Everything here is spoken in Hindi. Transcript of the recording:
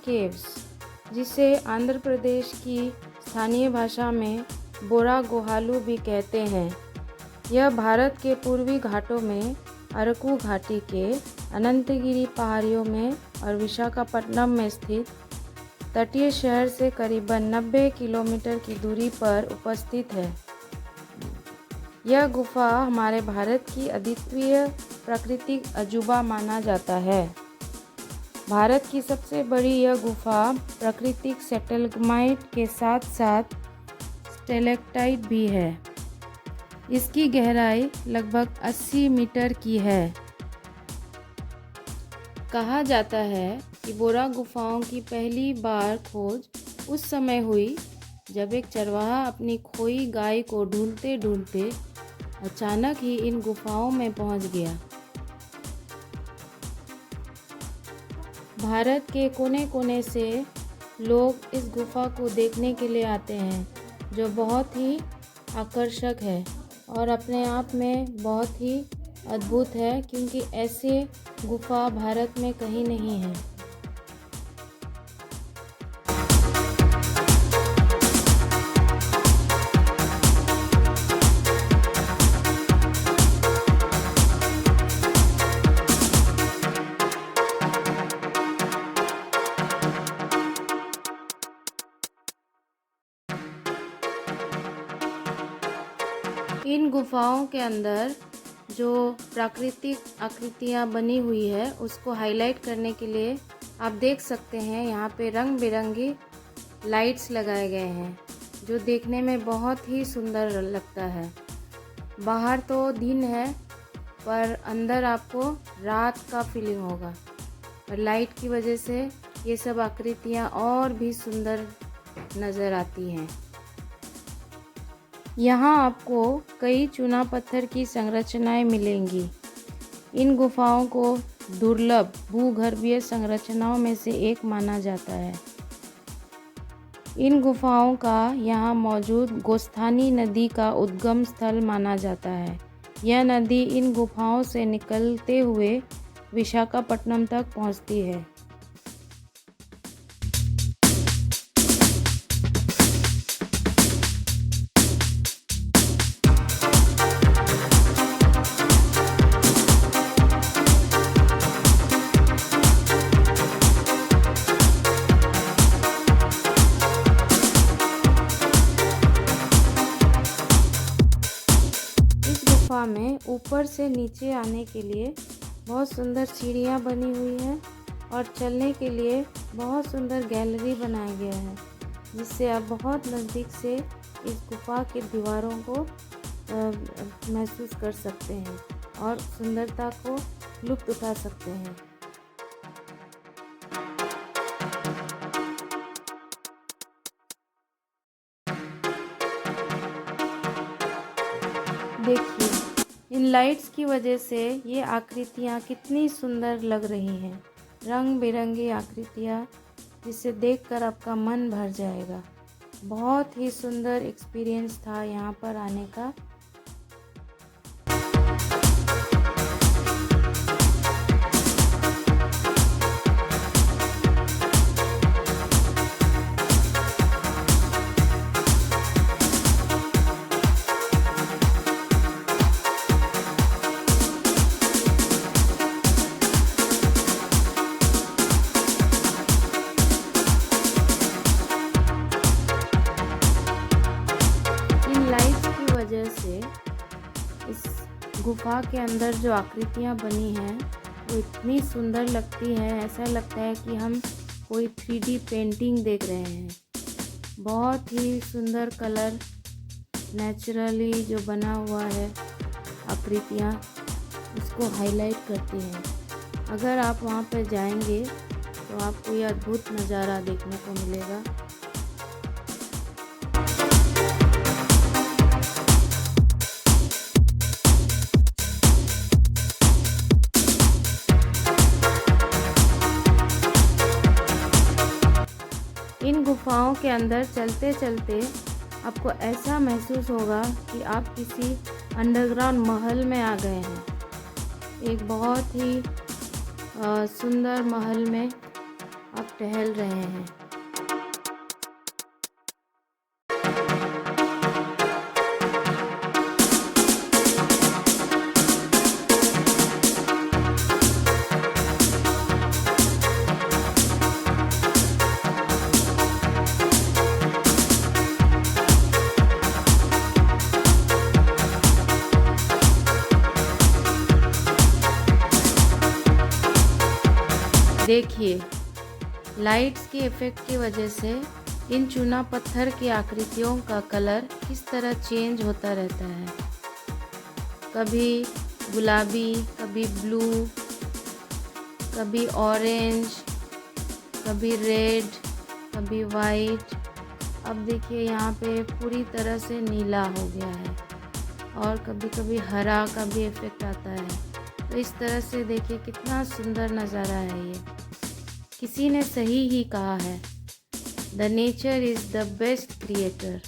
केव्स, जिसे आंध्र प्रदेश की स्थानीय भाषा में बोरा गुहालू भी कहते हैं। यह भारत के पूर्वी घाटों में अरकू घाटी के अनंतगिरी पहाड़ियों में और विशाखापट्टनम में स्थित तटीय शहर से करीबन 90 किलोमीटर की दूरी पर उपस्थित है। यह गुफा हमारे भारत की अद्वितीय प्राकृतिक अजूबा माना जाता है। भारत की सबसे बड़ी यह गुफा प्राकृतिक स्टैलेग्माइट के साथ साथ स्टैलेक्टाइट भी है। इसकी गहराई लगभग 80 मीटर की है। कहा जाता है कि बोरा गुफाओं की पहली बार खोज उस समय हुई जब एक चरवाहा अपनी खोई गाय को ढूंढते ढूंढते अचानक ही इन गुफाओं में पहुंच गया। भारत के कोने कोने से लोग इस गुफा को देखने के लिए आते हैं, जो बहुत ही आकर्षक है और अपने आप में बहुत ही अद्भुत है, क्योंकि ऐसे गुफा भारत में कहीं नहीं है। इन गुफाओं के अंदर जो प्राकृतिक आकृतियाँ बनी हुई है उसको हाईलाइट करने के लिए आप देख सकते हैं यहाँ पे रंग बिरंगी लाइट्स लगाए गए हैं, जो देखने में बहुत ही सुंदर लगता है। बाहर तो दिन है पर अंदर आपको रात का फीलिंग होगा, और लाइट की वजह से ये सब आकृतियाँ और भी सुंदर नज़र आती हैं। यहाँ आपको कई चूना पत्थर की संरचनाएं मिलेंगी। इन गुफाओं को दुर्लभ भूगर्भीय संरचनाओं में से एक माना जाता है। इन गुफाओं का यहाँ मौजूद गोस्थानी नदी का उद्गम स्थल माना जाता है। यह नदी इन गुफाओं से निकलते हुए विशाखापट्टनम तक पहुँचती है। गुफा में ऊपर से नीचे आने के लिए बहुत सुंदर सीढ़ियाँ बनी हुई हैं और चलने के लिए बहुत सुंदर गैलरी बनाया गया है, जिससे आप बहुत नज़दीक से इस गुफा के दीवारों को महसूस कर सकते हैं और सुंदरता को लुत्फ़ उठा सकते हैं। देखिए, इन लाइट्स की वजह से ये आकृतियाँ कितनी सुंदर लग रही हैं, रंग बिरंगी आकृतियाँ, जिसे देखकर आपका मन भर जाएगा। बहुत ही सुंदर एक्सपीरियंस था यहाँ पर आने का। वजह से इस गुफा के अंदर जो आकृतियाँ बनी हैं वो इतनी सुंदर लगती है, ऐसा लगता है कि हम कोई 3D पेंटिंग देख रहे हैं। बहुत ही सुंदर कलर नेचुरली जो बना हुआ है आकृतियाँ, उसको हाईलाइट करती हैं। अगर आप वहाँ पर जाएंगे तो आपको ये अद्भुत नज़ारा देखने को मिलेगा। इन गुफाओं के अंदर चलते चलते आपको ऐसा महसूस होगा कि आप किसी अंडरग्राउंड महल में आ गए हैं। एक बहुत ही सुंदर महल में आप टहल रहे हैं। देखिए, लाइट्स के इफ़ेक्ट की वजह से इन चूना पत्थर की आकृतियों का कलर किस तरह चेंज होता रहता है। कभी गुलाबी, कभी ब्लू, कभी ऑरेंज, कभी रेड, कभी वाइट। अब देखिए यहाँ पे पूरी तरह से नीला हो गया है और कभी कभी हरा का भी इफ़ेक्ट आता है। तो इस तरह से देखिए कितना सुंदर नज़ारा है ये। किसी ने सही ही कहा है, the nature is the best creator.